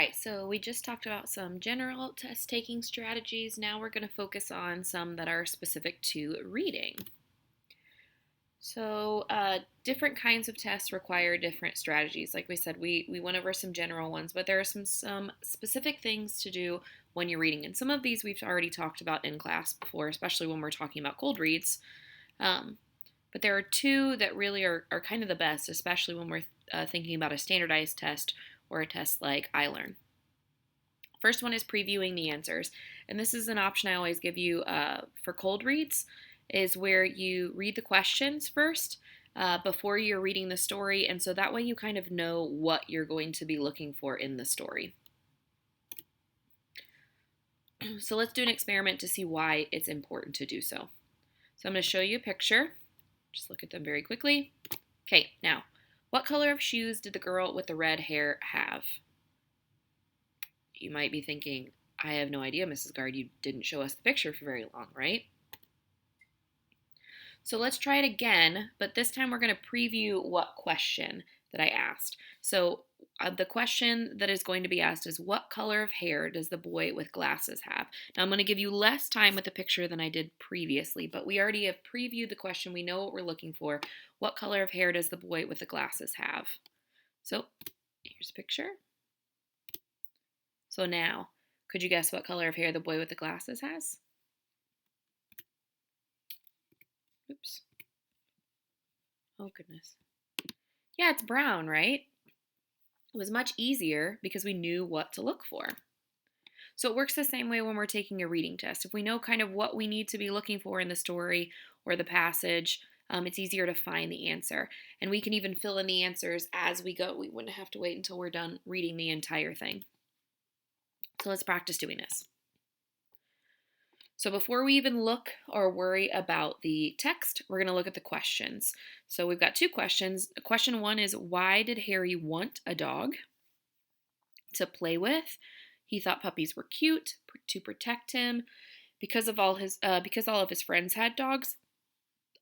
right, so we just talked about some general test taking strategies. Now we're going to focus on some that are specific to reading. So, different kinds of tests require different strategies. Like we said, we went over some general ones, but there are some specific things to do when you're reading. And some of these we've already talked about in class before, especially when we're talking about cold reads. Um, but there are two that really are kind of the best, especially when we're thinking about a standardized test or a test like iLearn. First one is previewing the answers. And this is an option I always give you for cold reads, is where you read the questions first before you're reading the story. And so that way you kind of know what you're going to be looking for in the story. So let's do an experiment to see why it's important to do so. So I'm going to show you a picture. Just look at them very quickly. Okay, now, what color of shoes did the girl with the red hair have? You might be thinking, I have no idea, Mrs. Guard. You didn't show us the picture for very long, right? So let's try it again, but this time we're going to preview what question that I asked. So the question that is going to be asked is, what color of hair does the boy with glasses have? Now I'm going to give you less time with the picture than I did previously, but we already have previewed the question. We know what we're looking for. What color of hair does the boy with the glasses have? So here's a picture. So now, could you guess what color of hair the boy with the glasses has? Oops. Oh, goodness. Yeah, it's brown, right? It was much easier because we knew what to look for. So it works the same way when we're taking a reading test. If we know kind of what we need to be looking for in the story or the passage, it's easier to find the answer. And we can even fill in the answers as we go. We wouldn't have to wait until we're done reading the entire thing. So let's practice doing this. So before we even look or worry about the text, we're going to look at the questions. So we've got two questions. Question one is, why did Harry want a dog to play with? He thought puppies were cute, to protect him, because all of his friends had dogs.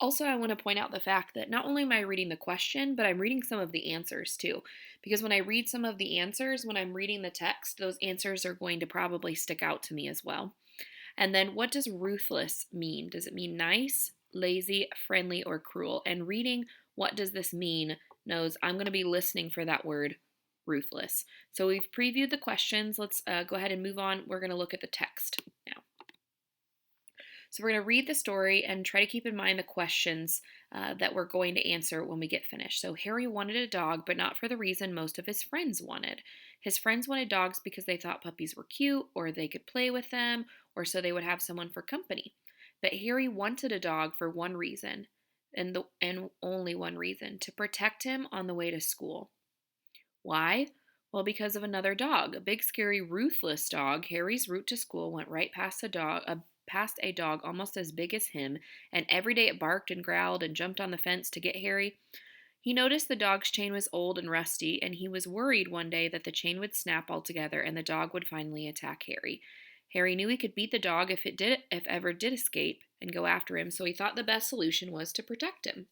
Also, I want to point out the fact that not only am I reading the question, but I'm reading some of the answers too. Because when I read some of the answers, when I'm reading the text, those answers are going to probably stick out to me as well. And then what does ruthless mean? Does it mean nice, lazy, friendly, or cruel? And reading what does this mean knows I'm going to be listening for that word ruthless. So we've previewed the questions. Let's go ahead and move on. We're going to look at the text now. So we're going to read the story and try to keep in mind the questions that we're going to answer when we get finished. So Harry wanted a dog, but not for the reason most of his friends wanted. His friends wanted dogs because they thought puppies were cute, or they could play with them, or so they would have someone for company. But Harry wanted a dog for one reason, and only one reason, to protect him on the way to school. Why? Well, because of another dog, a big, scary, ruthless dog. Harry's route to school went right past past a dog almost as big as him, and every day it barked and growled and jumped on the fence to get Harry. He noticed the dog's chain was old and rusty, and he was worried one day that the chain would snap altogether and the dog would finally attack Harry. Harry knew he could beat the dog if ever did escape and go after him, so he thought the best solution was to protect him.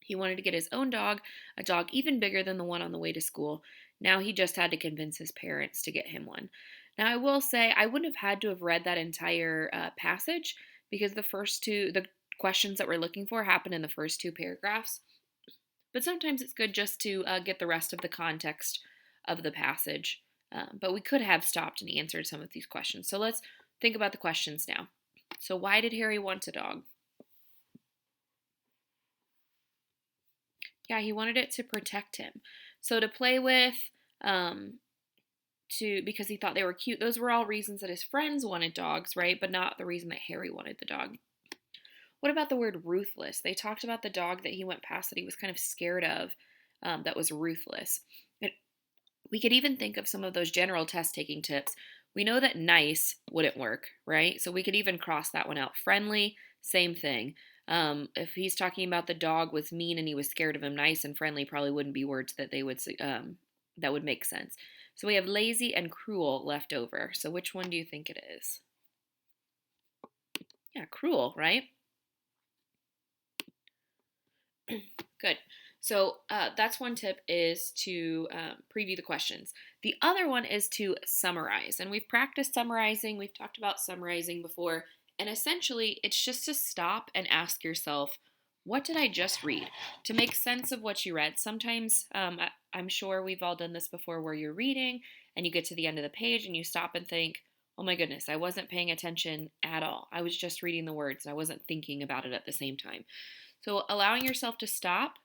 He wanted to get his own dog, a dog even bigger than the one on the way to school. Now he just had to convince his parents to get him one. Now, I will say I wouldn't have had to have read that entire passage because the questions that we're looking for happen in the first two paragraphs. But sometimes it's good just to get the rest of the context of the passage. But we could have stopped and answered some of these questions. So let's think about the questions now. So, why did Harry want a dog? Yeah, he wanted it to protect him. So to play with, because he thought they were cute. Those were all reasons that his friends wanted dogs, right? But not the reason that Harry wanted the dog. What about the word ruthless? They talked about the dog that he went past that he was kind of scared of, that was ruthless. We could even think of some of those general test taking tips. We know that nice wouldn't work, right? So we could even cross that one out. Friendly, same thing. If he's talking about the dog was mean and he was scared of him, nice and friendly probably wouldn't be words that that would make sense. So we have lazy and cruel left over. So which one do you think it is? Yeah, cruel, right? Good. So that's one tip, is to preview the questions. The other one is to summarize. And we've practiced summarizing, we've talked about summarizing before. And essentially, it's just to stop and ask yourself, what did I just read? To make sense of what you read. Sometimes, I'm sure we've all done this before, where you're reading and you get to the end of the page and you stop and think, oh my goodness, I wasn't paying attention at all. I was just reading the words. I wasn't thinking about it at the same time. So allowing yourself to stop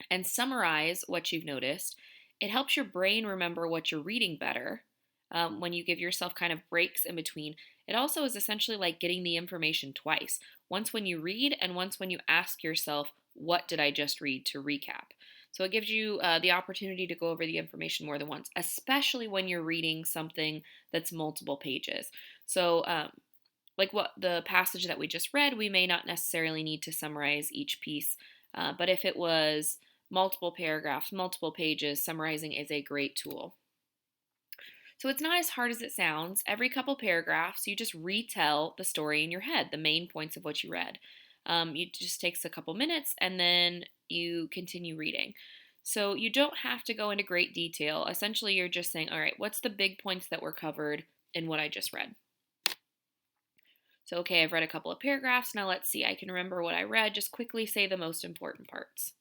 and summarize what you've noticed, it helps your brain remember what you're reading better. When you give yourself kind of breaks in between, it also is essentially like getting the information twice. Once when you read, and once when you ask yourself, what did I just read, to recap. So it gives you the opportunity to go over the information more than once, especially when you're reading something that's multiple pages. So, like what the passage that we just read, we may not necessarily need to summarize each piece, but if it was multiple paragraphs, multiple pages, summarizing is a great tool. So it's not as hard as it sounds. Every couple paragraphs, you just retell the story in your head, the main points of what you read. It just takes a couple minutes and then you continue reading. So you don't have to go into great detail. Essentially, you're just saying, all right, what's the big points that were covered in what I just read? So, okay, I've read a couple of paragraphs. Now let's see, I can remember what I read. Just quickly say the most important parts.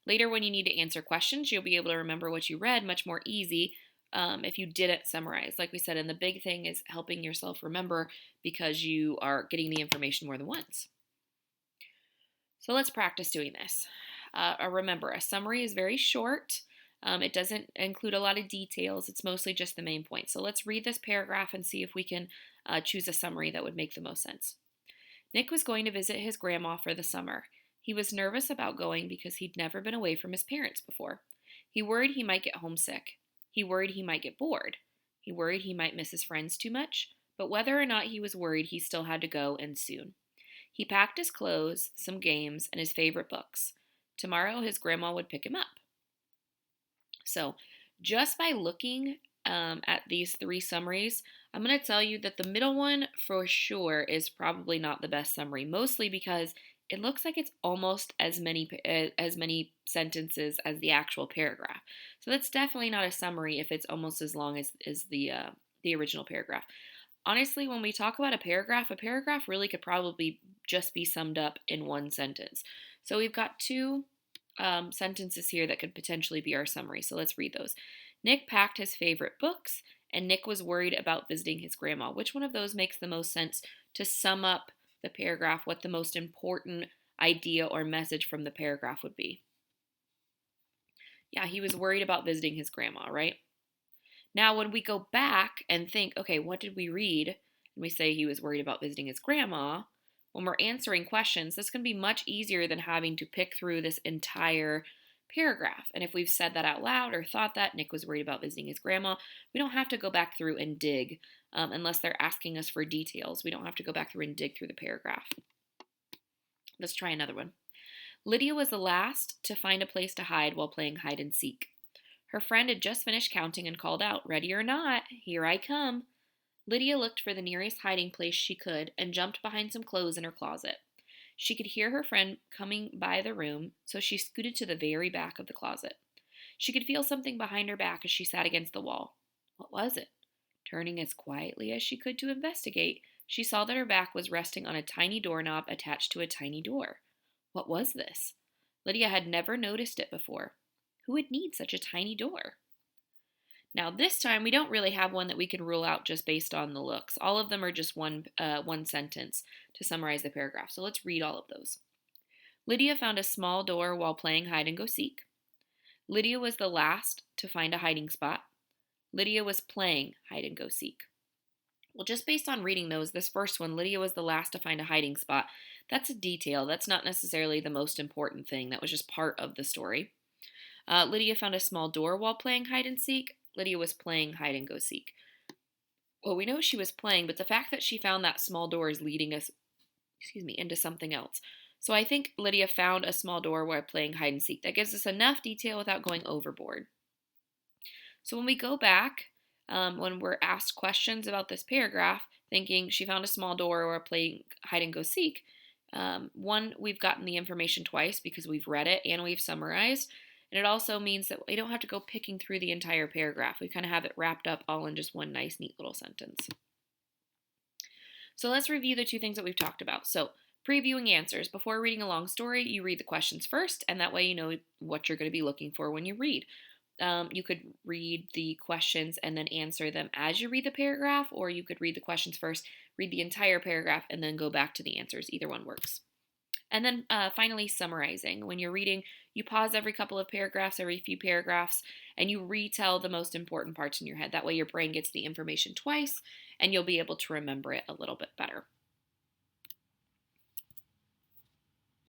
Later, when you need to answer questions, you'll be able to remember what you read much more easy if you didn't summarize. Like we said, and the big thing is helping yourself remember because you are getting the information more than once. So let's practice doing this. Remember, a summary is very short. It doesn't include a lot of details. It's mostly just the main points. So let's read this paragraph and see if we can choose a summary that would make the most sense. Nick was going to visit his grandma for the summer. He was nervous about going because he'd never been away from his parents before. He worried he might get homesick. He worried he might get bored. He worried he might miss his friends too much. But whether or not he was worried, he still had to go, and soon. He packed his clothes, some games, and his favorite books. Tomorrow his grandma would pick him up. So, just by looking at these three summaries, I'm going to tell you that the middle one for sure is probably not the best summary, mostly because it looks like it's almost as many sentences as the actual paragraph. So that's definitely not a summary if it's almost as long as the original paragraph. Honestly, when we talk about a paragraph really could probably just be summed up in one sentence. So we've got two sentences here that could potentially be our summary. So let's read those. Nick packed his favorite books, and Nick was worried about visiting his grandma. Which one of those makes the most sense to sum up the paragraph, what the most important idea or message from the paragraph would be? Yeah, he was worried about visiting his grandma, right? Now, when we go back and think, okay, what did we read? And we say he was worried about visiting his grandma. When we're answering questions, that's going to be much easier than having to pick through this entire paragraph. And if we've said that out loud or thought that Nick was worried about visiting his grandma, we don't have to go back through and dig unless they're asking us for details. We don't have to go back through and dig through the paragraph. Let's try another one. Lydia was the last to find a place to hide while playing hide and seek. Her friend had just finished counting and called out, "Ready or not, here I come." Lydia looked for the nearest hiding place she could and jumped behind some clothes in her closet. She could hear her friend coming by the room, so she scooted to the very back of the closet. She could feel something behind her back as she sat against the wall. What was it? Turning as quietly as she could to investigate, she saw that her back was resting on a tiny doorknob attached to a tiny door. What was this? Lydia had never noticed it before. Who would need such a tiny door? Now, this time, we don't really have one that we can rule out just based on the looks. All of them are just one sentence to summarize the paragraph. So let's read all of those. Lydia found a small door while playing hide and go seek. Lydia was the last to find a hiding spot. Lydia was playing hide and go seek. Well, just based on reading those, this first one, Lydia was the last to find a hiding spot. That's a detail. That's not necessarily the most important thing. That was just part of the story. Lydia found a small door while playing hide and seek. Lydia was playing hide and go seek. Well, we know she was playing, but the fact that she found that small door is leading us, into something else. So I think Lydia found a small door while playing hide and seek. That gives us enough detail without going overboard. So when we go back, when we're asked questions about this paragraph, thinking she found a small door while playing hide and go seek, one, we've gotten the information twice because we've read it and we've summarized. And it also means that we don't have to go picking through the entire paragraph. We kind of have it wrapped up all in just one nice, neat little sentence. So let's review the two things that we've talked about. So previewing answers. Before reading a long story, you read the questions first, and that way you know what you're going to be looking for when you read. You could read the questions and then answer them as you read the paragraph, or you could read the questions first, read the entire paragraph, and then go back to the answers. Either one works. And then finally, summarizing. When you're reading, you pause every couple of paragraphs, every few paragraphs, and you retell the most important parts in your head. That way, your brain gets the information twice, and you'll be able to remember it a little bit better.